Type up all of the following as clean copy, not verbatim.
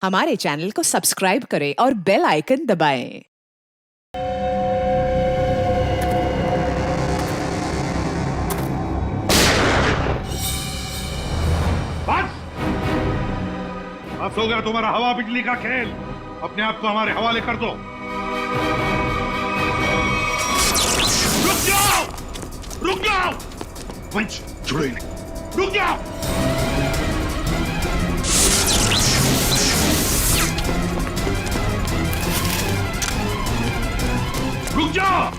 हमारे चैनल को सब्सक्राइब करें और बेल आइकन दबाएं। बस हो गया तुम्हारा हवा बिजली का खेल। अपने आप को हमारे हवाले कर दो। रुक जाओ, रुक जाओ। वंश छोड़ो इन्हें, रुक जाओ। रुक जाओ।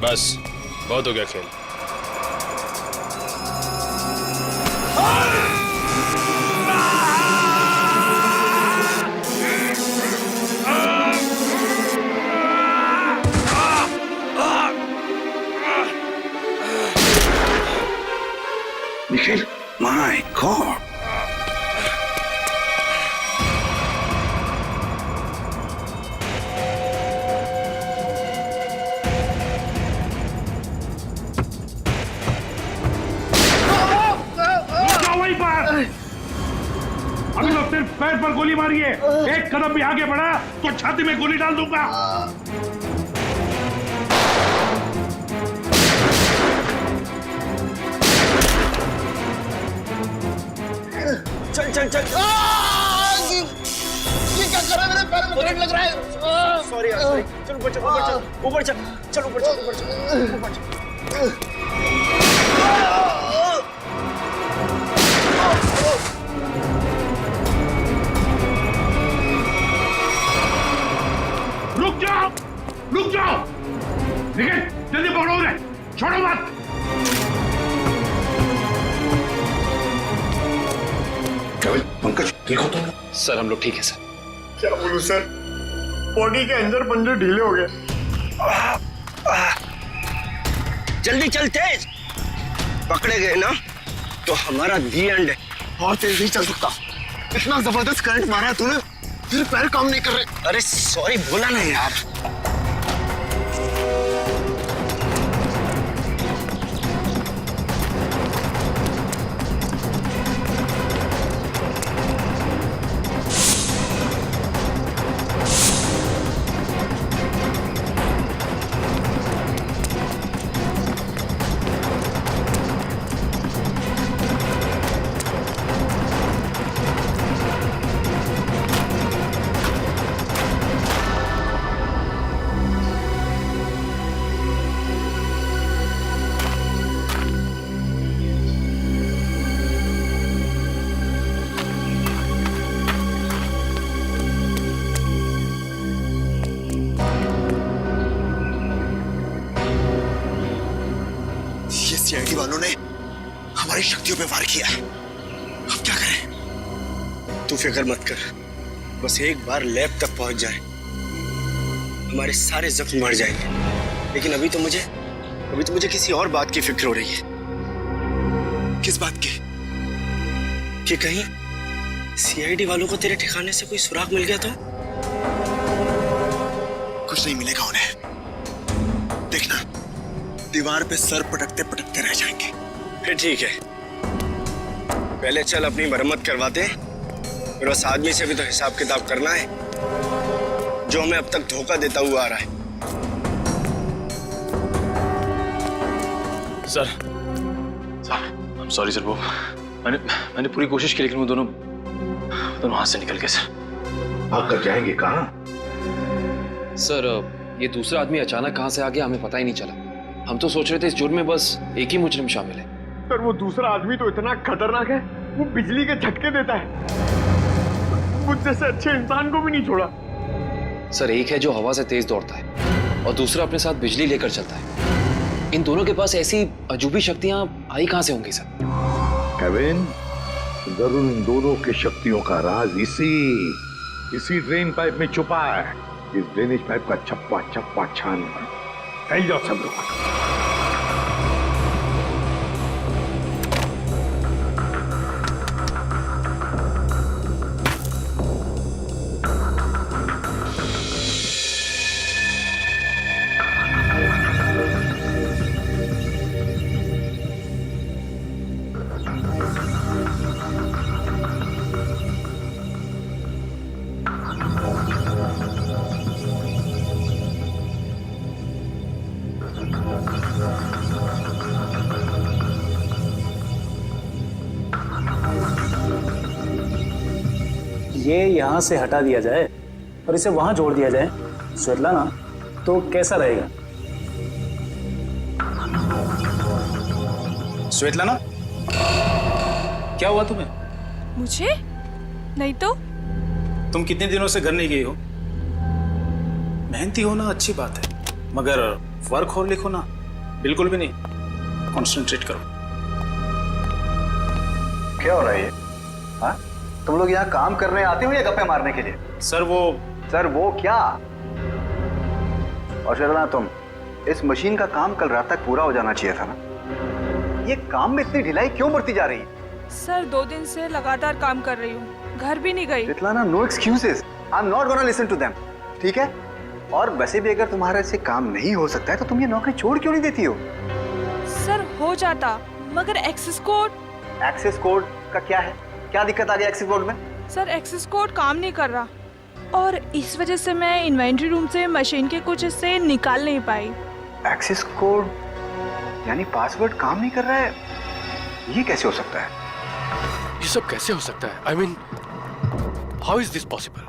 बस बहुत हो गया खेल। Michael, my God. वहीं पर अभी तो सिर्फ पैर पर गोली मारी है। एक कदम भी आगे बढ़ा तो छाती में गोली डाल दूंगा। चल चल चल। ये क्या कर रहा है? मेरे पैर में करंट लग रहा है। सॉरी यार, सॉरी। चल ऊपर चल, ऊपर चल, ऊपर चल, चल ऊपर चल, ऊपर चल, ऊपर चल। रुक जाओ, रुक जाओ। निखिल जल्दी पकड़ो उन्हें, छोड़ो मत। पंकज देखो तुम। सर हम लोग ठीक है सर। क्या बोलूं सर, बॉडी के अंदर पंजे ढीले हो गए। जल्दी चल, तेज। पकड़े गए ना तो हमारा दी एंड है। और तेज नहीं चल सकता। इतना जबरदस्त करंट मारा है तूने, फिर पैर काम नहीं कर रहे। अरे सॉरी बोला ना यार। सीआईडी वालों ने हमारी शक्तियों पे वार किया। अब क्या करें? तू फिक्र मत कर, बस एक बार लैब तक पहुंच जाए, हमारे सारे जख्म मर जाएंगे। लेकिन अभी तो मुझे किसी और बात की फिक्र हो रही है। किस बात की? कि कहीं सीआईडी वालों को तेरे ठिकाने से कोई सुराग मिल गया तो? कुछ नहीं मिलेगा उन्हें। देखना, दीवार पे सर पटकते पटकते रह जाएंगे। फिर ठीक है, पहले चल अपनी मरम्मत करवाते हैं। फिर उस आदमी से भी तो हिसाब किताब करना है जो हमें अब तक धोखा देता हुआ आ रहा है। सर I'm sorry सर, वो मैंने पूरी कोशिश की लेकिन वो दोनों हाथ से निकल गए सर। भागकर जाएंगे कहाँ? सर ये दूसरा आदमी अचानक कहां से आ गया हमें पता ही नहीं चला। हम तो सोच रहे थे इस जुर्म में बस एक ही मुजरिम शामिल है। सर वो दूसरा आदमी तो इतना खतरनाक है, वो बिजली के झटके देता है। मुझ जैसे अच्छे इंसान को भी नहीं छोड़ा। सर एक है जो हवा से तेज दौड़ता है और दूसरा अपने साथ बिजली लेकर चलता है। इन दोनों के पास ऐसी अजूबी शक्तियां आई कहां से होंगी सर? केविन, जरूर इन दोनों की शक्तियों का राज इसी ड्रेन पाइप में छुपा है। इस ड्रेनेज पाइप का छप्पा छप्पा छान फैल जाओ सब लोग। ये यहाँ से हटा दिया जाए और इसे वहां जोड़ दिया जाए स्वेतलाना, तो कैसा रहेगा? स्वेतलाना, क्या हुआ तुम्हें? मुझे? नहीं तो। तुम कितने दिनों से घर नहीं गई हो? मेहनती होना अच्छी बात है, मगर वर्क और लिखो ना, बिल्कुल भी नहीं। कॉन्सेंट्रेट करो। क्या हो रहा है ये? हाँ? तुम लोग यहाँ काम करने आते हो या गप्पे मारने के लिए? सर वो क्या? और शर्मा, तुम इस मशीन का काम कल रात तक पूरा हो जाना चाहिए था ना। ये काम में इतनी ढिलाई क्यों बढ़ती जा रही है? सर 2 दिन से लगातार काम कर रही हूँ, घर भी नहीं गई। Svetlana, no excuses. I am not gonna listen to them. ठीक है? और वैसे भी अगर तुम्हारे से काम नहीं हो सकता है तो तुम ये नौकरी छोड़ क्यों नहीं देती हो? सर हो जाता, मगर एक्सेस कोड। एक्सेस कोड का क्या है? क्या दिक्कत आ गई एक्सेस कोड में? सर एक्सेस कोड काम नहीं कर रहा और इस वजह से मैं इन्वेंट्री रूम से मशीन के कुछ हिस्से निकाल नहीं पाई। एक्सेस कोड यानी पासवर्ड काम नहीं कर रहा है? ये कैसे हो सकता है? ये सब कैसे हो सकता है? I mean, how is this possible?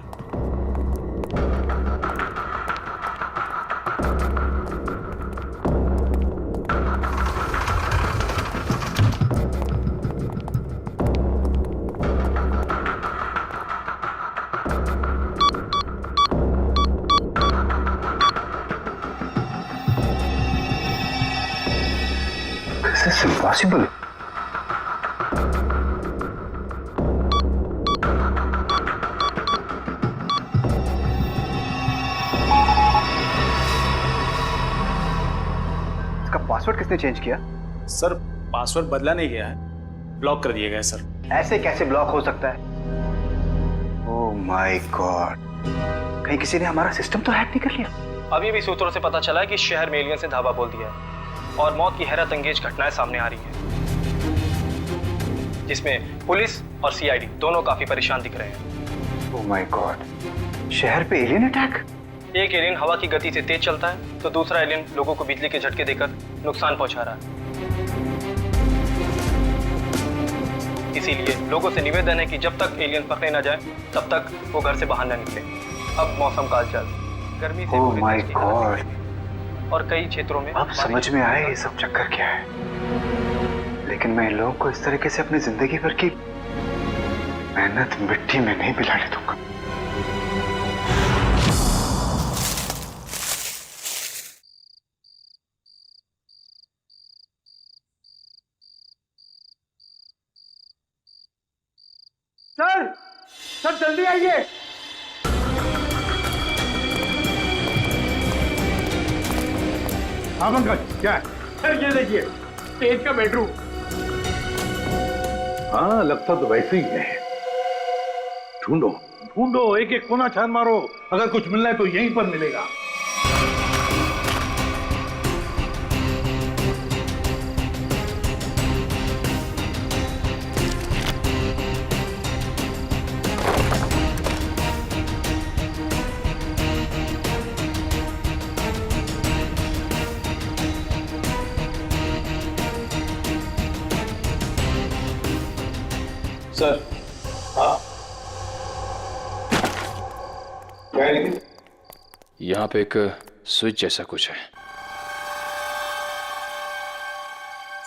This is impossible. इसका पासवर्ड किसने चेंज किया? सर पासवर्ड बदला नहीं गया है, ब्लॉक कर दिया गया है सर। ऐसे कैसे ब्लॉक हो सकता है? ओह माय गॉड, कहीं किसी ने हमारा सिस्टम तो हैक नहीं कर लिया? अभी भी सूत्रों से पता चला है कि शहर में एलियंस ने धावा बोल दिया है और मौत की हैरत अंगेज घटनाएं सामने आ रही हैं, जिसमें पुलिस और सीआईडी दोनों काफी परेशान दिख रहे हैं। ओह माय गॉड, शहर पे एलियन अटैक? एक एलियन हवा की गति से तेज चलता है तो दूसरा एलियन लोगों को बिजली के झटके देकर नुकसान पहुंचा रहा है। इसीलिए लोगों से निवेदन है कि जब तक एलियन पकड़े न जाए तब तक वो घर से बाहर न निकले। अब मौसम का हालचाल गर्मी से ओह माय गॉड, और कई क्षेत्रों में अब समझ में आया ये सब चक्कर क्या है। लेकिन मैं इन लोगों को इस तरीके से अपनी जिंदगी भर की मेहनत मिट्टी में नहीं मिलाने दूंगा। सर जल्दी आइए। हाँ पंकज, क्या है? सर ये देखिए, तेज का बेडरूम। हाँ, लगता तो वैसे ही है। ढूंढो ढूंढो, एक एक कोना छान मारो, अगर कुछ मिलना है तो यहीं पर मिलेगा। सर, यहाँ पे एक स्विच जैसा कुछ है।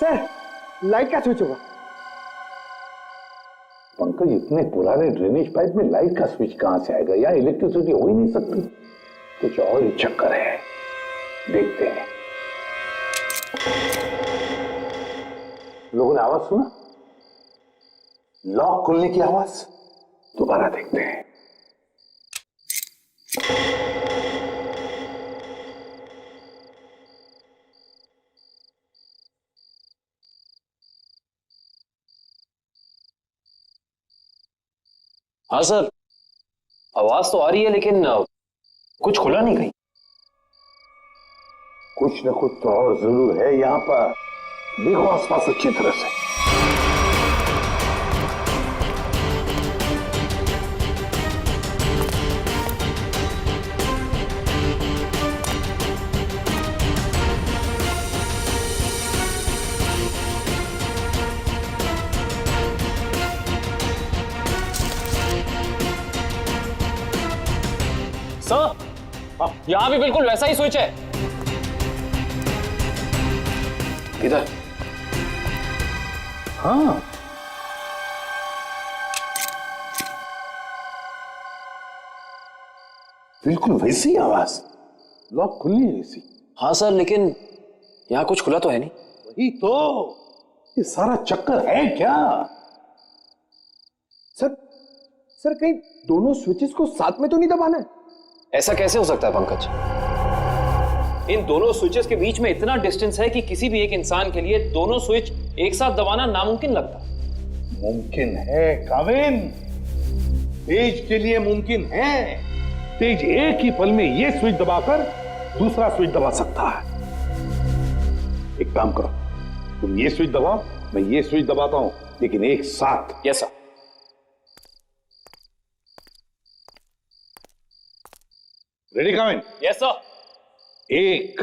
सर लाइट का स्विच होगा। पंकज, इतने पुराने ड्रेनेज पाइप में लाइट का स्विच कहां से आएगा? यार इलेक्ट्रिसिटी हो ही नहीं सकती। कुछ और ही चक्कर है, देखते हैं। लोगों ने आवाज सुना? लॉक खुलने की आवाज। दोबारा देखते हैं। हाँ सर, आवाज तो आ रही है लेकिन कुछ खुला नहीं कहीं। कुछ न कुछ तो और जरूर है यहाँ पर। देखो आसपास अच्छी तरह से। सर, यहाँ भी बिल्कुल वैसा ही स्विच है। इधर। हाँ, बिल्कुल वैसी आवाज। लॉक खुली है इसी। हाँ सर, लेकिन यहाँ कुछ खुला तो है नहीं। वही तो, ये सारा चक्कर है क्या? सर कहीं दोनों स्विचेस को साथ में तो नहीं दबाना है? ऐसा कैसे हो सकता है पंकज? इन दोनों स्विचेस के बीच में इतना डिस्टेंस है कि किसी भी एक इंसान के लिए दोनों स्विच एक साथ दबाना नामुमकिन लगता है। मुमकिन है काविन, तेज के लिए मुमकिन है। तेज एक ही पल में ये स्विच दबाकर दूसरा स्विच दबा सकता है। एक काम करो, तुम ये स्विच दबाओ, मैं ये स्विच दबाता हूं, लेकिन एक साथ। Yes sir. Ready Kavin? Yes sir. 1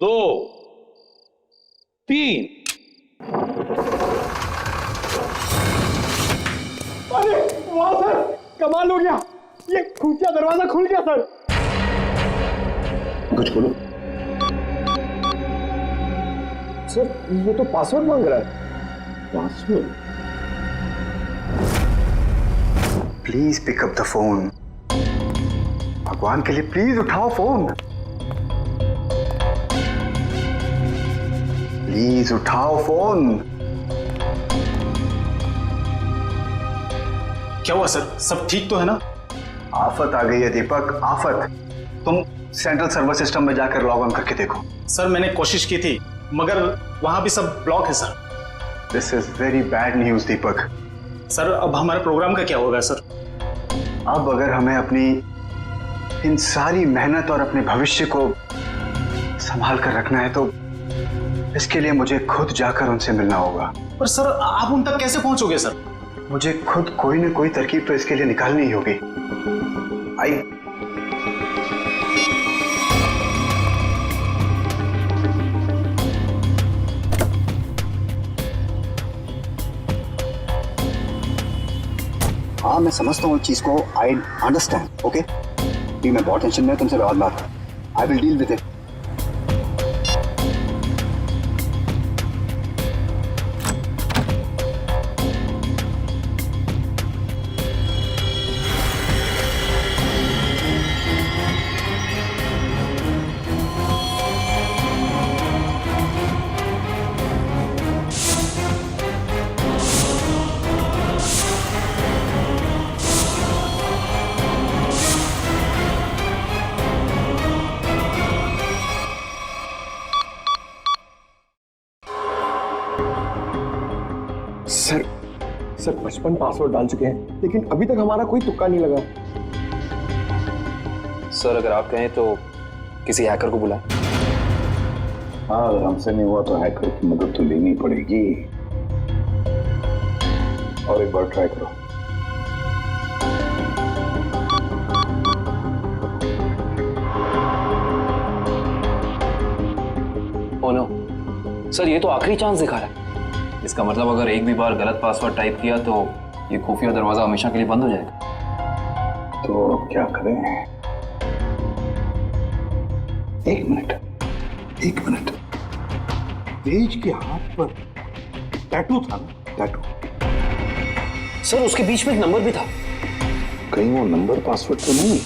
2 3। अरे वाह सर, कमाल हो गया, ये खुफिया दरवाजा खुल गया सर। कुछ खोलो। सर ये तो पासवर्ड मांग रहा है। Password? Please pick up the phone. भगवान के लिए प्लीज उठाओ फोन। प्लीज उठाओ फोन। क्या हुआ सर, सब ठीक तो है ना? आफत आ गई है दीपक, आफत। तुम सेंट्रल सर्वर सिस्टम में जाकर लॉग ऑन करके देखो। सर मैंने कोशिश की थी, मगर वहां भी सब ब्लॉक है sir. This is very bad news Deepak. Sir अब हमारे प्रोग्राम का क्या होगा सर? अब अगर हमें अपनी इन सारी मेहनत और अपने भविष्य को संभाल कर रखना है तो इसके लिए मुझे खुद जाकर उनसे मिलना होगा। पर सर आप उन तक कैसे पहुंचोगे सर? मुझे खुद कोई ना कोई तरकीब तो इसके लिए निकालनी ही होगी। आई हाँ मैं समझता हूँ इस चीज को, आई अंडरस्टैंड। ओके, मैं बहुत टेंशन में, तुमसे बाद बात, I will deal with it. Sir 55 password डाल चुके हैं, लेकिन अभी तक हमारा कोई तुक्का नहीं लगा। सर अगर आप कहें तो किसी हैकर को बुलाएं। हाँ, अगर हमसे नहीं हुआ तो हैकर की मदद तो लेनी पड़ेगी। और एक बार ट्राई करो। ओ नो सर, ये तो आखिरी चांस दिखा रहा है। इसका मतलब अगर एक भी बार गलत पासवर्ड टाइप किया तो ये खुफिया दरवाजा हमेशा के लिए बंद हो जाएगा। तो अब क्या करें? एक मिनट। तेज के हाथ पर टैटू था ना? टैटू। सर उसके बीच में एक नंबर भी था। कहीं वो नंबर पासवर्ड तो नहीं?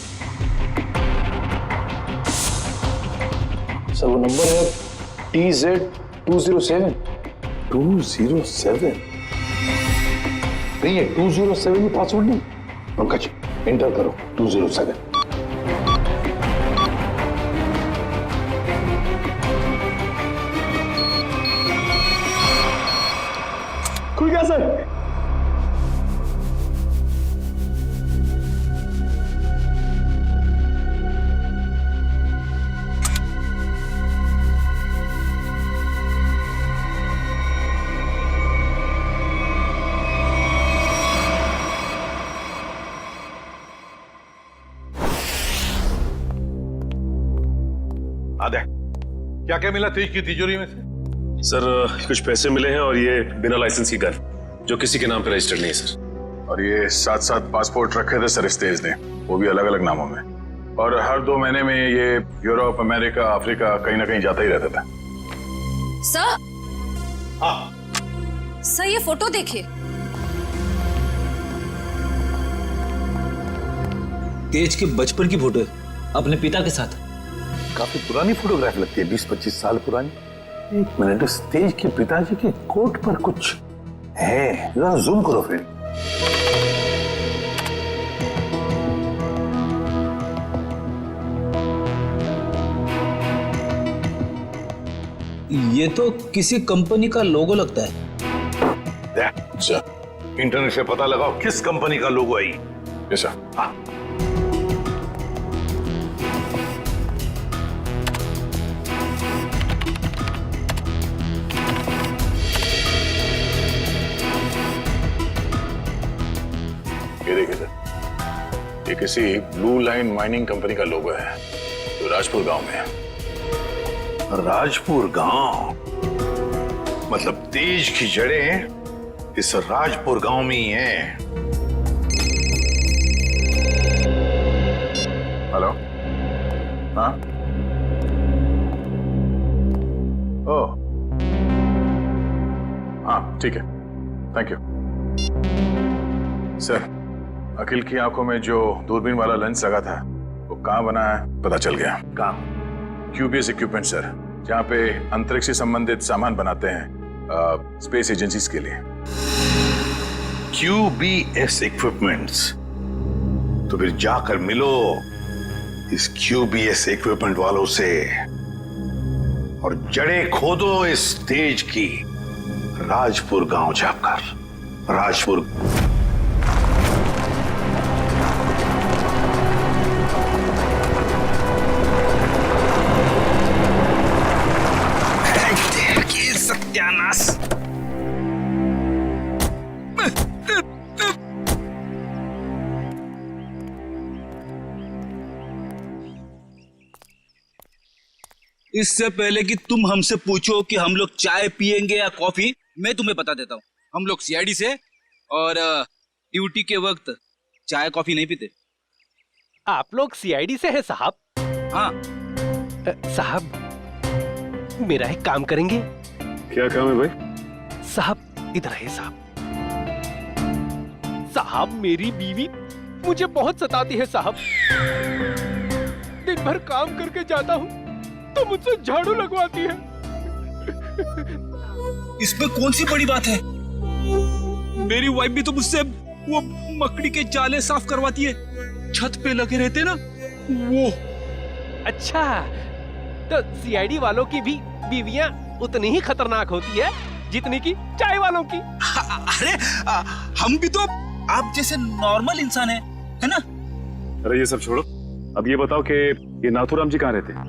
सर वो नंबर है TZ207। 207? नहीं, ये 207 ही पासवर्ड नहीं। पंकज एंटर करो 207। खुल गया सर। आदे, क्या क्या मिला तेज की तिजोरी में से? सर कुछ पैसे मिले हैं और ये बिना लाइसेंस की गन, जो किसी के नाम पे रजिस्टर्ड नहीं है सर। और ये 7-7 पासपोर्ट रखे थे सर इस तेज ने, वो भी अलग अलग नामों में। और हर 2 महीने में ये यूरोप, अमेरिका, अफ्रीका कहीं ना कहीं जाता ही रहता था। सर, हाँ सर ये फोटो देखिए। तेज के बचपन की फोटो है अपने पिता के साथ। काफी पुरानी फोटोग्राफ लगती है, 20-25 साल पुरानी। एक मिनट, इस तेज के पिताजी के कोट पर कुछ है, जरा जूम करो फिर। ये तो किसी कंपनी का लोगो लगता है। इंटरनेट से पता लगाओ किस कंपनी का लोगो है। ऐसा हाँ। ये देखिए सर, ये किसी ब्लू लाइन माइनिंग कंपनी का लोगो है जो राजपुर गांव में है। राजपुर गांव मतलब तेज की जड़ें इस राजपुर गांव में ही हैं। हेलो, हाँ, ओह, हाँ ठीक है, थैंक यू सर। अखिल की आंखों में जो दूरबीन वाला लेंस लगा था वो कहाँ बना है पता चल गया। कहाँ? QBS इक्विपमेंट सर, जहाँ पे अंतरिक्ष से संबंधित सामान बनाते हैं स्पेस एजेंसीज के लिए। QBS equipments? तो फिर जाकर मिलो इस QBS इक्विपमेंट वालों से और जड़ें खोदो इस तेज की राजपुर गांव जाकर। राजपुर सत्यानाश। इससे पहले कि तुम हमसे पूछो कि हम लोग चाय पियेंगे या कॉफी, मैं तुम्हें बता देता हूँ, हम लोग CID से और ड्यूटी के वक्त चाय कॉफी नहीं पीते। आप लोग CID से हैं साहब? हाँ साहब, मेरा एक काम करेंगे? क्या काम है भाई? साहब इधर है साहब। साहब मेरी बीवी मुझे बहुत सताती है साहब। दिन भर काम करके जाता हूँ तो मुझसे झाड़ू लगवाती है। इसमें कौन सी बड़ी बात है? मेरी वाइफ भी तो मुझसे वो मकड़ी के जाले साफ करवाती है, छत पे लगे रहते ना वो। अच्छा, तो CID वालों की भी बीवियां उतनी ही खतरनाक होती है जितनी की चाय वालों की। अरे हम भी तो आप जैसे नॉर्मल इंसान है ना? अरे ये सब छोड़ो, अब ये बताओ कि ये नाथूराम जी कहाँ रहते हैं?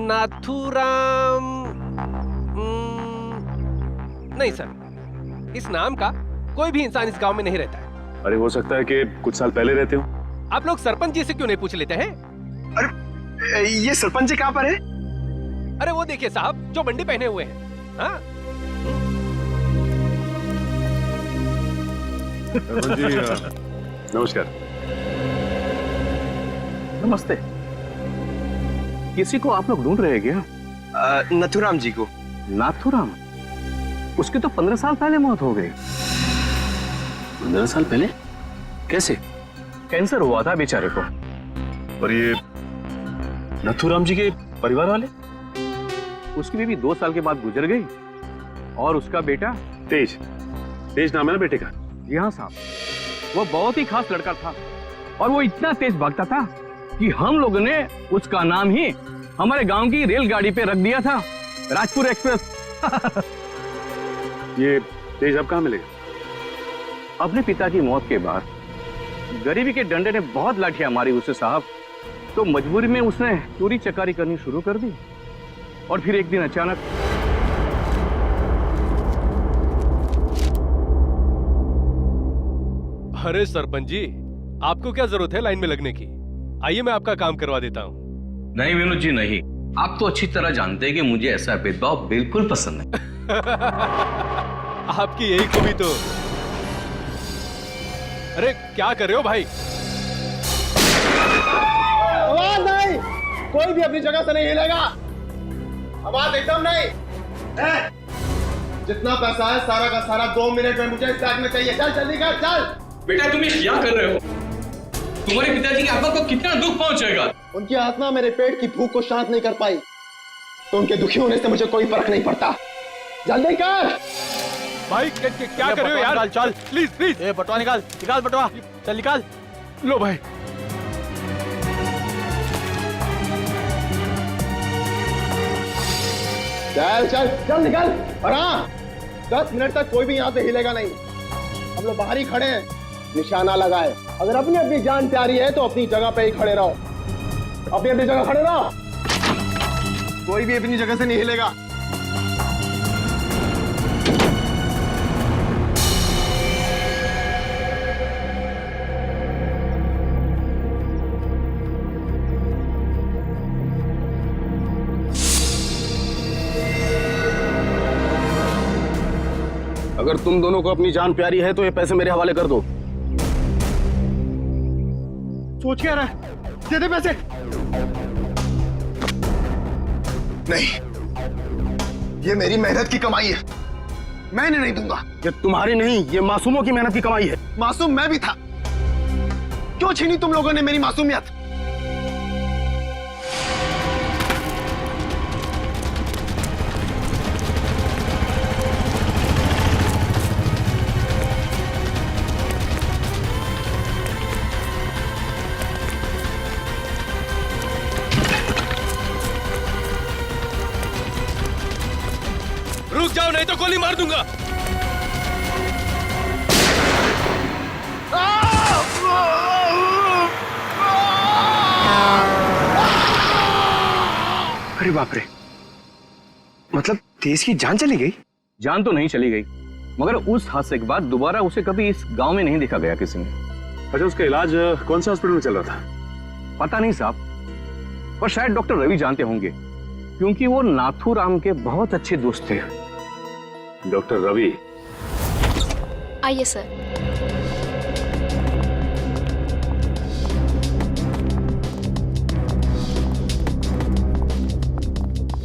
नाथूराम नहीं सर, इस नाम का कोई भी इंसान इस गांव में नहीं रहता है। अरे हो सकता है कि कुछ साल पहले रहते हो। आप लोग सरपंच जी से क्यों नहीं पूछ लेते हैं? अरे ये सरपंच जी कहाँ पर है? अरे वो देखिए साहब, जो बंडी पहने हुए हैं। हाँ जी, नमस्कार। नमस्ते। किसी को आप लोग ढूंढ रहे हैं क्या? नाथूराम जी को। नाथूराम? उसकी तो 15 साल पहले मौत हो गई। 15 साल पहले? कैसे? कैंसर हुआ था बेचारे को। और ये नाथूराम जी के परिवार वाले? उसकी बीवी 2 साल के बाद गुजर गई और उसका बेटा तेज नाम है ना बेटे का? जी हाँ साहब, वो बहुत ही खास लड़का था और वो इतना तेज भागता था कि हम लोगों ने उसका नाम ही हमारे गांव की रेलगाड़ी पे रख दिया था, राजपुर एक्सप्रेस। ये तेज अब कहाँ मिलेगा? अपने पिता की मौत के बाद गरीबी के डंडे ने बहुत लाठियां मारी उसे साहब, तो मजबूरी में उसने चोरी चकारी करनी शुरू कर दी। और फिर एक दिन अचानक अरे सरपंच जी, आपको क्या जरूरत है लाइन में लगने की? आइए मैं आपका काम करवा देता हूँ। नहीं विनोद जी नहीं, आप तो अच्छी तरह जानते हैं कि मुझे ऐसा भेदभाव बिल्कुल पसंद है। आपकी यही खूबी तो अरे क्या कर रहे हो भाई? आवाज नहीं, कोई भी अपनी जगह से नहीं हिलेगा। आवाज एकदम नहीं। जितना पैसा है सारा का सारा 2 मिनट में मुझे इस बैग में चाहिए। चल जल्दी कर, चल। बेटा तुम ये क्या कर रहे हो? तुम्हारे पिताजी की आत्मा को कितना दुख पहुंचेगा? उनकी आत्मा मेरे पेट की भूख को शांत नहीं कर पाई, तो उनके दुखी होने से मुझे कोई फर्क नहीं पड़ता। जल्दी कर भाई। क्या कर रहे हो यार? चल प्लीज प्लीज। ये बटवा निकाल, निकाल बटवा, चल निकाल। लो भाई। चल चल चल निकाल। और हाँ, 10 मिनट तक कोई भी यहाँ से हिलेगा नहीं। हम लोग बाहर ही खड़े हैं, निशाना लगाए। अगर अपनी अपनी जान प्यारी है तो अपनी जगह पे ही खड़े रहो। अपनी अपनी जगह खड़े रहो, कोई भी अपनी जगह से नहीं हिलेगा। अगर तुम दोनों को अपनी जान प्यारी है तो ये पैसे मेरे हवाले कर दो। सोच क्या रहा है? दे दे पैसे। नहीं, ये मेरी मेहनत की कमाई है, मैं इन्हें नहीं दूंगा। ये तुम्हारी नहीं, ये मासूमों की मेहनत की कमाई है। मासूम मैं भी था, क्यों छीनी तुम लोगों ने मेरी मासूमियत? रुक जाओ नहीं तो गोली मार दूंगा। अरे बाप रे, मतलब तेज की जान चली गई? जान तो नहीं चली गई, मगर उस हादसे के बाद दोबारा उसे कभी इस गांव में नहीं देखा गया किसी ने। अच्छा, उसका इलाज कौन से हॉस्पिटल में चल रहा था? पता नहीं साहब, पर शायद डॉक्टर रवि जानते होंगे, क्योंकि वो नाथूराम के बहुत अच्छे दोस्त थे। डॉक्टर रवि? आइए सर।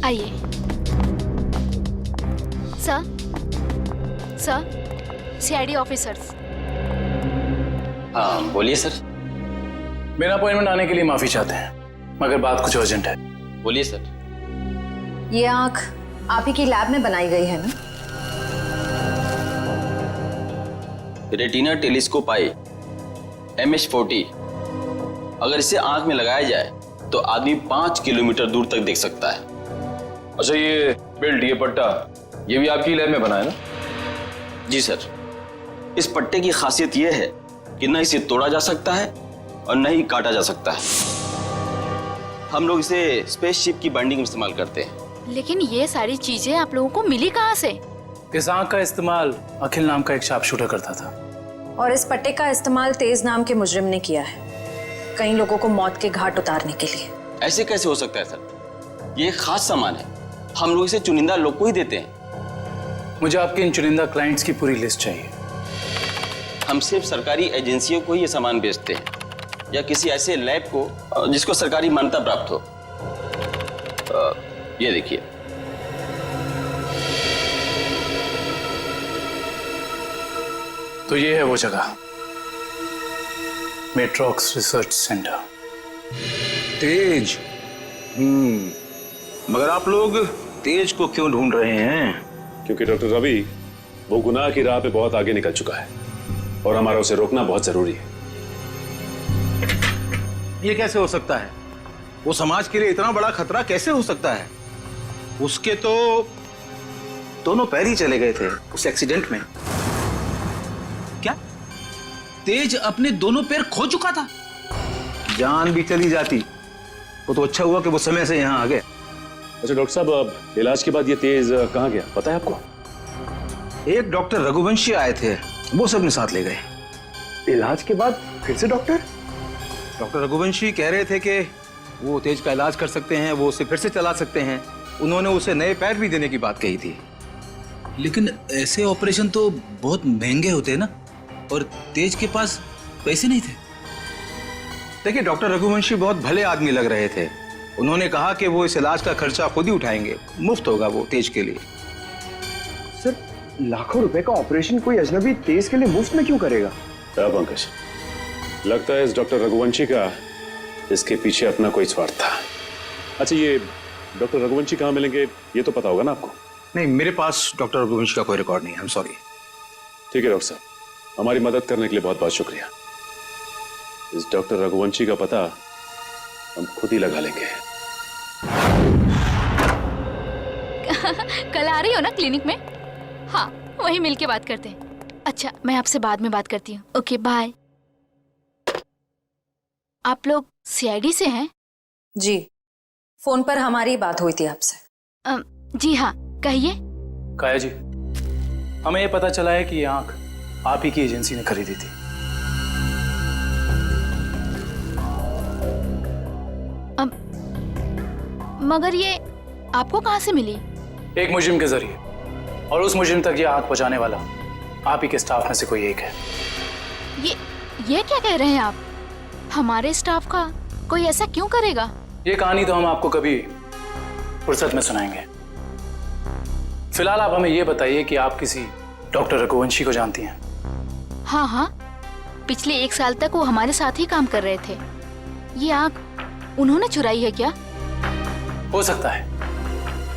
आइए सर। CID officers. हाँ बोलिए सर। मेरा अपॉइंटमेंट आने के लिए माफी चाहते हैं, मगर बात कुछ अर्जेंट है। बोलिए सर। ये आंख आप ही की लैब में बनाई गई है ना? रेटिना टेलीस्कोप आई MH40, अगर इसे आंख में लगाया जाए तो आदमी 5 किलोमीटर दूर तक देख सकता है। अच्छा, ये बेल्ट, ये पट्टा, ये भी आपकी लैब में बना है ना? जी सर। इस पट्टे की खासियत यह है कि न इसे तोड़ा जा सकता है और न ही काटा जा सकता है। हम लोग इसे स्पेसशिप की बाइंडिंग में इस्तेमाल करते हैं। लेकिन ये सारी चीजें आप लोगों को मिली कहाँ से? इस आंख का इस्तेमाल अखिल नाम का एक शार्प शूटर करता था, और इस पट्टे का इस्तेमाल तेज नाम के मुजरिम ने किया है, कई लोगों को मौत के घाट उतारने के लिए। ऐसे कैसे हो सकता है सर? ये एक खास सामान है, हम लोग इसे चुनिंदा लोग को ही देते हैं। मुझे आपके इन चुनिंदा क्लाइंट्स की पूरी लिस्ट चाहिए। हम सिर्फ सरकारी एजेंसियों को ही ये सामान बेचते हैं, या किसी ऐसे लैब को जिसको सरकारी मान्यता प्राप्त हो। ये देखिए, तो ये है वो जगह, मेट्रॉक्स रिसर्च सेंटर। तेज। मगर आप लोग तेज को क्यों ढूंढ रहे हैं? क्योंकि डॉक्टर रवि वो गुनाह की राह पे बहुत आगे निकल चुका है और हमारा उसे रोकना बहुत जरूरी है। ये कैसे हो सकता है? वो समाज के लिए इतना बड़ा खतरा कैसे हो सकता है? उसके तो दोनों पैर ही चले गए थे उस एक्सीडेंट में। क्या तेज अपने दोनों पैर खो चुका था? जान भी चली जाती वो तो अच्छा हुआ कि वो समय से यहाँ आ गए। अच्छा डॉक्टर साहब, अब इलाज के बाद ये तेज कहाँ गया पता है आपको? एक डॉक्टर रघुवंशी आए थे, वो सबने साथ ले गए। इलाज के बाद फिर से डॉक्टर रघुवंशी कह रहे थे कि वो तेज का इलाज कर सकते हैं, वो उसे फिर से चला सकते हैं। उन्होंने उसे नए पैर भी देने की बात कही थी। लेकिन ऐसे ऑपरेशन तो बहुत महंगे होते हैं ना, और तेज के पास पैसे नहीं थे। देखिए, डॉक्टर रघुवंशी बहुत भले आदमी लग रहे थे। उन्होंने कहा कि वो इस इलाज का खर्चा खुद ही उठाएंगे, मुफ्त होगा वो तेज के लिए। सर, लाखों रुपए का ऑपरेशन कोई अजनबी तेज के लिए मुफ्त में क्यों करेगा? पंकज, लगता है इस डॉक्टर रघुवंशी का इसके पीछे अपना कोई स्वार्थ था। अच्छा, ये डॉक्टर रघुवंशी कहाँ मिलेंगे ये तो पता होगा ना आपको? नहीं, मेरे पास डॉक्टर रघुवंशी का कोई रिकॉर्ड नहीं है। I am sorry. ठीक है डॉक्टर साहब, हमारी मदद करने के लिए बहुत बहुत शुक्रिया। इस डॉक्टर रघुवंशी का पता हम खुद ही लगा लेंगे। कल आ रही हो ना क्लिनिक में? हाँ, वहीं मिलके बात करते हैं। अच्छा, मैं आपसे बाद में बात करती हूँ। Okay, bye. आप लोग सीआईडी से हैं? जी, फोन पर हमारी बात हुई थी आपसे। जी हाँ, कहिए। काया जी, हमें ये पता चला है कि ये आंख आप ही की एजेंसी ने खरीदी थी। मगर ये आपको कहाँ से मिली? एक मुजरिम के जरिए, और उस मुजरिम तक ये आंख पहुंचाने वाला आप ही के स्टाफ में से कोई एक है। ये क्या कह रहे हैं आप? हमारे स्टाफ का कोई ऐसा क्यों करेगा? ये कहानी तो हम आपको कभी फुर्सत में सुनाएंगे। फिलहाल आप हमें ये बताइए कि आप किसी डॉक्टर रघुवंशी को जानती हैं? हाँ हाँ, पिछले 1 साल तक वो हमारे साथ ही काम कर रहे थे। ये आंख उन्होंने चुराई है क्या? हो सकता है।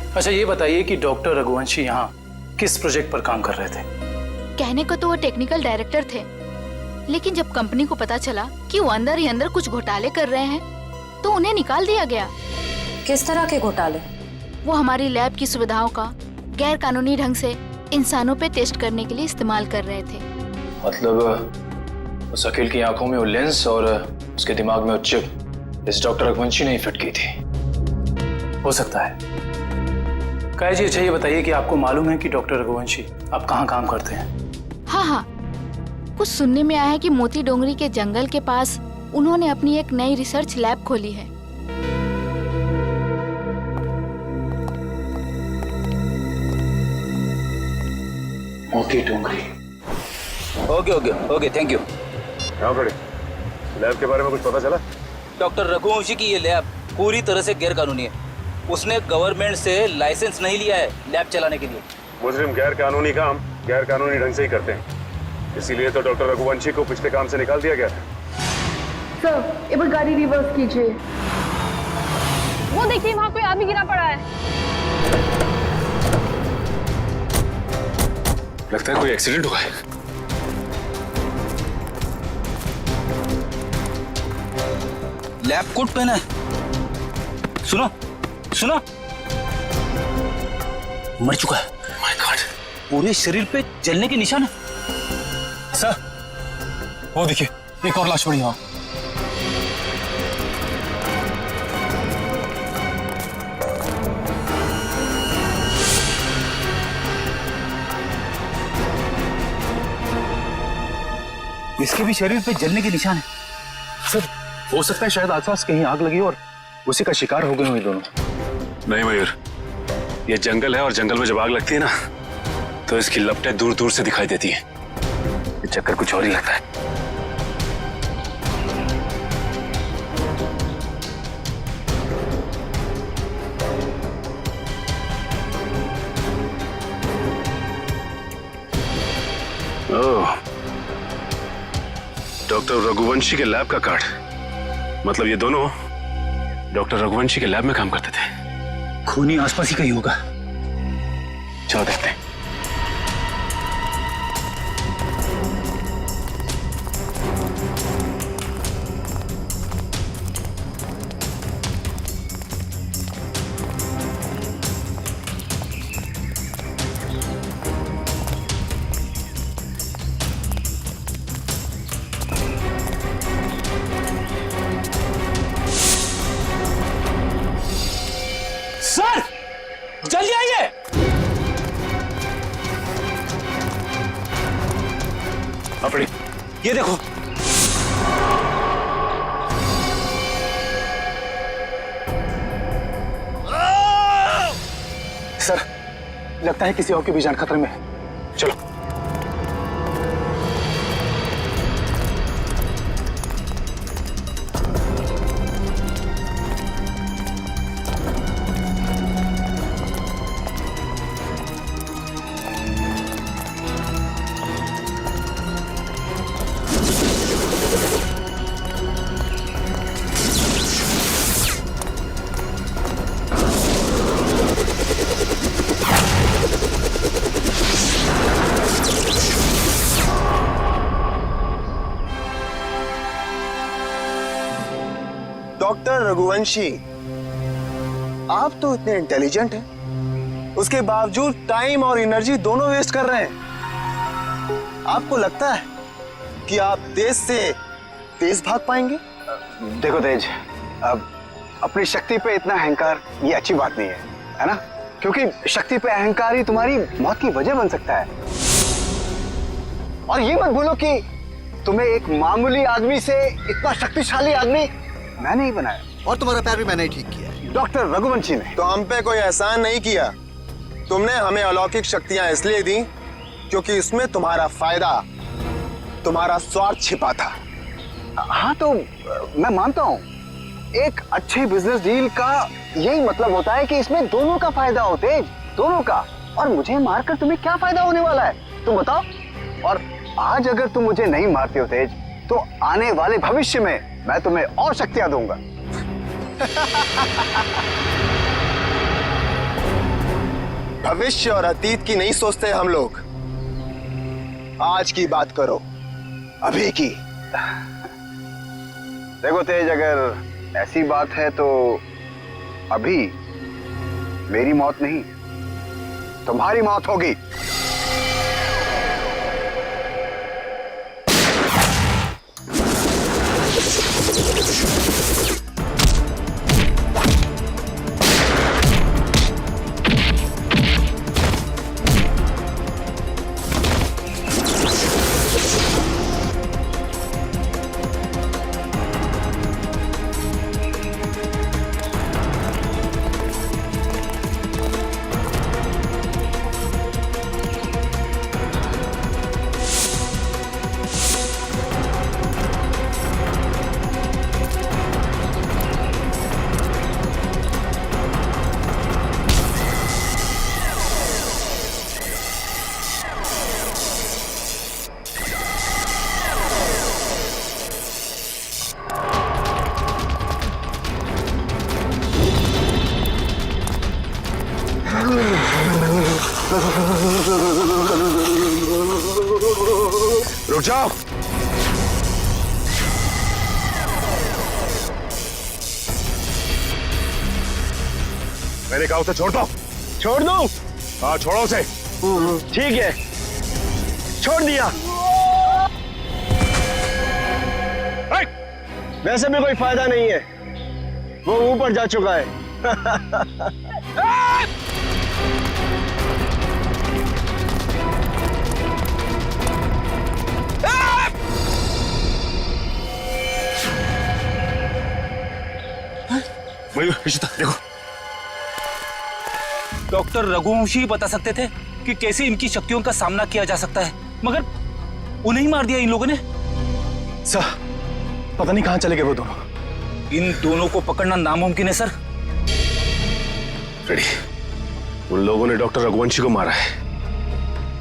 अच्छा, ये बताइए कि डॉक्टर रघुवंशी यहाँ किस प्रोजेक्ट पर काम कर रहे थे? कहने को तो वो टेक्निकल डायरेक्टर थे, लेकिन जब कंपनी को पता चला कि वो अंदर ही अंदर कुछ घोटाले कर रहे हैं, तो उन्हें निकाल दिया गया। किस तरह के घोटाले? वो हमारी लैब की सुविधाओं का गैर कानूनी ढंग से इंसानों पे टेस्ट करने के लिए इस्तेमाल कर रहे थे। मतलब उस अकील की आंखों में वो लेंस और उसके दिमाग में वो चिप इस डॉक्टर रघुवंशी ने ही फिट की थी। हो सकता है। काया जी, अच्छा ये बताइए कि आपको मालूम है कि डॉक्टर रघुवंशी आप कहाँ काम करते हैं? हाँ हाँ, कुछ सुनने में आया है कि मोती डोंगरी के जंगल के पास उन्होंने अपनी एक नई रिसर्च लैब खोली है। Moti Dongri. Okay okay okay, thank you. हाँ बड़े, लैब के बारे में कुछ पता चला? डॉक्टर रघुवंशी की ये लैब पूरी तरह से गैर कानूनी है। उसने गवर्नमेंट से लाइसेंस नहीं लिया है लैब चलाने के लिए। मुजरिम गैर कानूनी काम गैर कानूनी ढंग से ही करते हैं, इसीलिए तो डॉक्टर रघुवंशी को पिछले काम से निकाल दिया गया था। सर, एक बार गाड़ी रिवर्स कीजिए। वो देखिए, वहाँ कोई आदमी गिरा पड़ा है। लगता है कोई एक्सीडेंट हुआ है। लैब कोट पहना है। सुनो सुनो, मर चुका है। माय गॉड, पूरे शरीर पे जलने के निशान है। सर, वो देखिए, एक और लाश पड़ी वहां। इसके भी शरीर पे जलने के निशान है। सर, हो सकता है शायद आसपास कहीं आग लगी और उसी का शिकार हो गए हुए दोनों। नहीं मयूर, ये जंगल है और जंगल में जब आग लगती है ना, तो इसकी लपटें दूर दूर से दिखाई देती हैं। ये चक्कर कुछ और ही लगता है। ओह, डॉक्टर रघुवंशी के लैब का कार्ड। मतलब ये दोनों डॉक्टर रघुवंशी के लैब में काम करते थे। खूनी आसपास ही कहीं होगा। चलो देखते हैं। सर, जल्दी आइए। अपनी ये देखो, सर, लगता है किसी और की भी जान खतरे में है। चलो। डॉक्टर रघुवंशी, आप तो इतने इंटेलिजेंट हैं, उसके बावजूद टाइम और एनर्जी दोनों वेस्ट कर रहे हैं। आपको लगता है कि आप तेज से तेज भाग पाएंगे? देखो तेज, अब अपनी शक्ति पे इतना अहंकार ये अच्छी बात नहीं है ना? क्योंकि शक्ति पे अहंकार ही तुम्हारी मौत की वजह बन सकता है। और ये मत भूलो कि तुम्हें एक मामूली आदमी से इतना शक्तिशाली आदमी मैंने ही बनाया, और तुम्हारा पैर भी मैंने ही ठीक किया, डॉक्टर रघुवंशी ने। तो हम पे कोई एहसान नहीं किया, तुमने हमें अलौकिक शक्तियां इसलिए दी क्योंकि इसमें तुम्हारा फायदा, तुम्हारा स्वार्थ छिपा था। हाँ तो मैं मानता हूँ, एक अच्छे बिजनेस डील का यही मतलब होता है कि इसमें दोनों का फायदा हो तेज, दोनों का। और मुझे मारकर तुम्हें क्या फायदा होने वाला है, तुम बताओ? और आज अगर तुम मुझे नहीं मारते हो तेज, तो आने वाले भविष्य में मैं तुम्हें और शक्तियां दूंगा। भविष्य और अतीत की नहीं सोचते हम लोग, आज की बात करो, अभी की। देखो तेज, अगर ऐसी बात है तो अभी मेरी मौत नहीं, तुम्हारी मौत होगी। रुक जाओ। मैंने कहा उसे छोड़ दो। छोड़ दूं? हाँ छोड़ो उसे। ठीक है, छोड़ दिया। वैसे भी कोई फायदा नहीं है, वो ऊपर जा चुका है। देखो, डॉक्टर रघुवंशी बता सकते थे कि कैसे इनकी शक्तियों का सामना किया जा सकता है, मगर उन्हें ही मार दिया इन लोगों ने। सर, पता नहीं कहां चले गए वो दोनों। इन दोनों को पकड़ना नामुमकिन है सर। रेडी, उन लोगों ने डॉक्टर रघुवंशी को मारा है,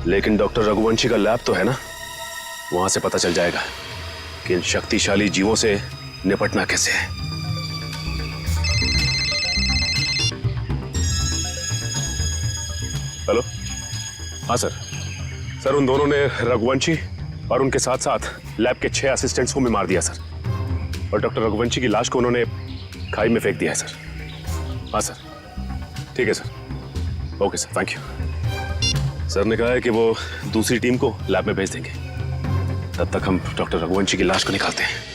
लेकिन डॉक्टर रघुवंशी का लैब तो है ना, वहां से पता चल जाएगा कि इन शक्तिशाली जीवों से निपटना कैसे है। हेलो, हाँ सर। सर, उन दोनों ने रघुवंशी और उनके साथ साथ लैब के 6 असिस्टेंट्स को भी मार दिया सर, और डॉक्टर रघुवंशी की लाश को उन्होंने खाई में फेंक दिया है सर। हाँ सर, ठीक है sir. Okay sir, thank you. Sir ने कहा है कि वो दूसरी टीम को लैब में भेज देंगे, तब तक हम डॉक्टर रघुवंशी की लाश को निकालते हैं।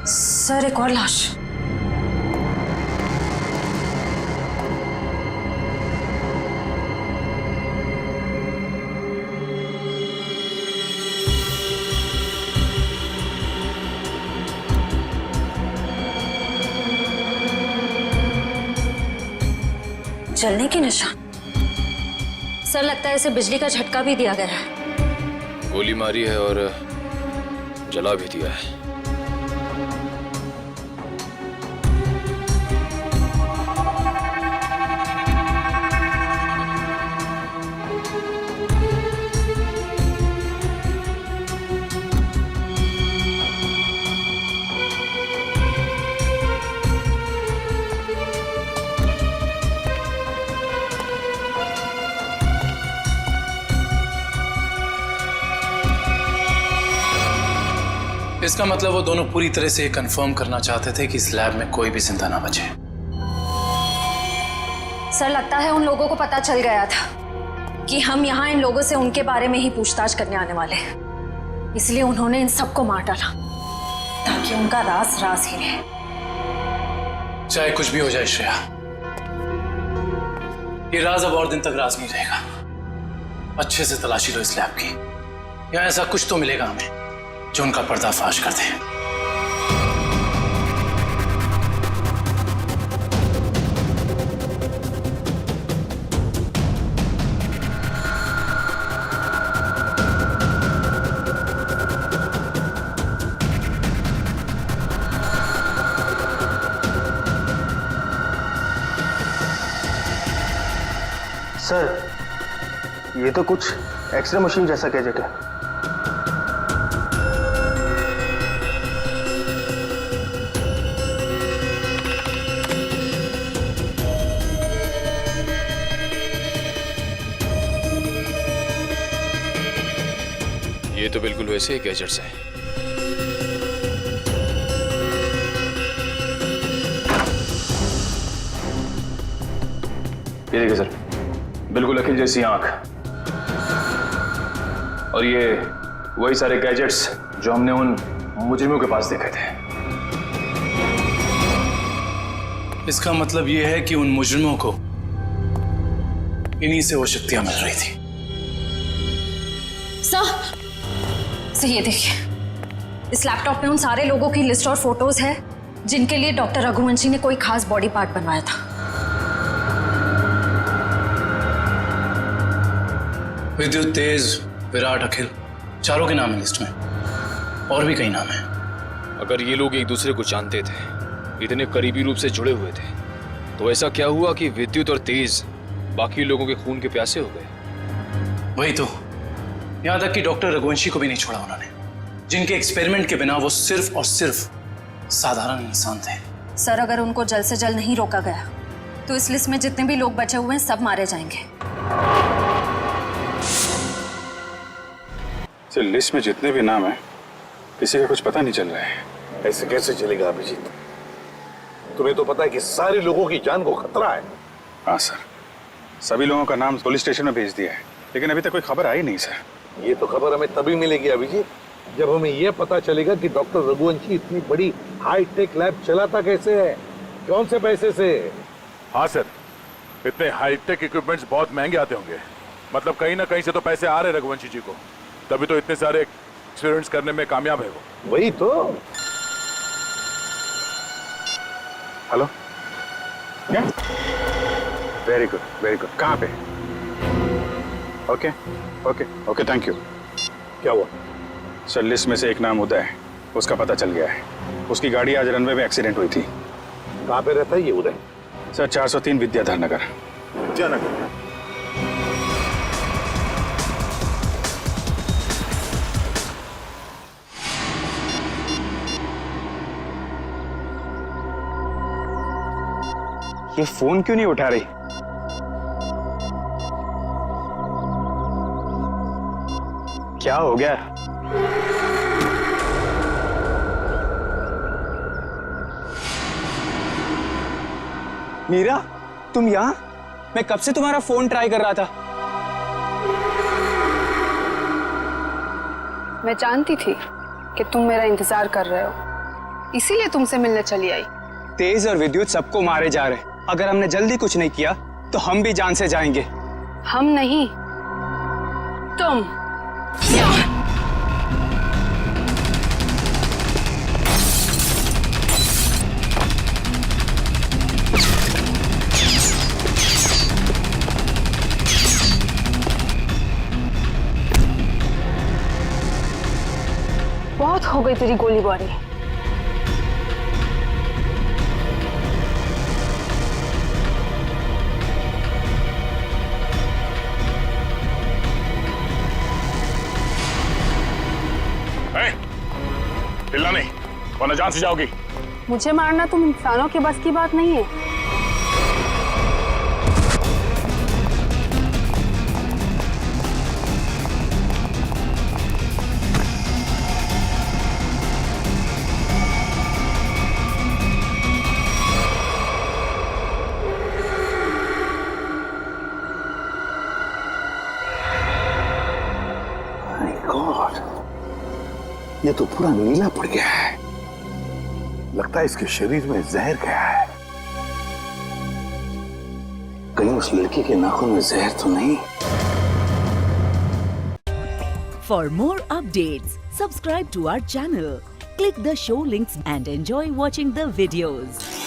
सर, एक और लाश। जलने के निशान। सर लगता है इसे बिजली का झटका भी दिया गया है। गोली मारी है और जला भी दिया है। इसका मतलब वो दोनों पूरी तरह से कंफर्म करना चाहते थे कि इस लैब में कोई भी जिंदा ना बचे। सर लगता है उन लोगों को पता चल गया था कि हम यहाँ इन लोगों से उनके बारे में ही पूछताछ करने आने वाले हैं, इसलिए उन्होंने इन सबको मार डाला ताकि उनका राज राज ही रहे। चाहे कुछ भी हो जाए श्रेया, ये राज अब और दिन तक राज नहीं रहेगा। अच्छे से तलाशी लो इस लैब की, या ऐसा कुछ तो मिलेगा हमें जो उनका पर्दाफाश कर दे। सर, ये तो कुछ एक्सरे मशीन जैसा गैजेट है। ये तो बिल्कुल वैसे ही गैजेट्स हैं। ये देखिए सर, बिल्कुल अखिल जैसी आंख, और ये वही सारे गैजेट्स जो हमने उन मुजरिमों के पास देखे थे। इसका मतलब ये है कि उन मुजरिमों को इन्हीं से वो शक्तियां मिल रही थी। सर ये देखिए, इस लैपटॉप में उन सारे लोगों की लिस्ट और फोटोज है जिनके लिए डॉक्टर रघुवंशी ने कोई खास बॉडी पार्ट बनवाया था। विद्युत, तेज, विराट, अखिल, चारों के नाम है लिस्ट में, और भी कई नाम हैं। अगर ये लोग एक दूसरे को जानते थे, इतने करीबी रूप से जुड़े हुए थे, तो ऐसा क्या हुआ कि विद्युत और तेज बाकी लोगों के खून के प्यासे हो गए? वही तो, यहां तक कि डॉक्टर रघुवंशी को भी नहीं छोड़ा उन्होंने, जिनके एक्सपेरिमेंट के बिना वो सिर्फ और सिर्फ साधारण इंसान थे। सर अगर उनको जल्द से जल्द नहीं रोका गया तो इस लिस्ट में जितने भी लोग बचे हुए हैं सब मारे जाएंगे। सर, लिस्ट में जितने भी नाम हैं, किसी का कुछ पता नहीं चल रहा है। ऐसे कैसे चलेगा अभिजीत? तुम्हें तो पता है कि सारे लोगों की जान को खतरा है। हाँ सर, सभी लोगों का नाम पुलिस स्टेशन में भेज दिया है, लेकिन अभी तक कोई खबर आई नहीं सर। ये तो खबर हमें तभी मिलेगी अभिजीत, जब हमें यह पता चलेगा कि डॉक्टर रघुवंशी इतनी बड़ी हाईटेक लैब चलाता कैसे है, कौन से पैसे से। हाँ सर, इतने हाईटेक इक्विपमेंट्स बहुत महंगे आते होंगे, मतलब कहीं ना कहीं से तो पैसे आ रहे रघुवंशी जी को, तभी तो इतने सारे एक्सपेरिमेंट्स करने में कामयाब है वो। वही तो। हेलो, क्या? Very good, very good. कहाँ पे? Okay okay okay, thank you. क्या हुआ? सर, लिस्ट में से एक नाम उदय है, उसका पता चल गया है। उसकी गाड़ी आज रनवे में एक्सीडेंट हुई थी। कहाँ पे रहता है ये उदय? सर, 403 विद्याधर नगर। विद्यानगर। ये फोन क्यों नहीं उठा रही? क्या हो गया? मीरा, तुम यहां? मैं कब से तुम्हारा फोन ट्राई कर रहा था। मैं जानती थी कि तुम मेरा इंतजार कर रहे हो, इसीलिए तुमसे मिलने चली आई। तेज और विद्युत सबको मारे जा रहे, अगर हमने जल्दी कुछ नहीं किया तो हम भी जान से जाएंगे। हम नहीं, तुम। हो गई तेरी गोलीबारी। चिल्ला नहीं, वरना जान से जाओगी। मुझे मारना तुम इंसानों के बस की बात नहीं है। ये तो पूरा नीला पड़ गया है। लगता है इसके शरीर में जहर गया है। कहीं उस लड़की के नाखून में जहर तो नहीं? For more updates, subscribe to our channel, click the show links and enjoy watching the videos.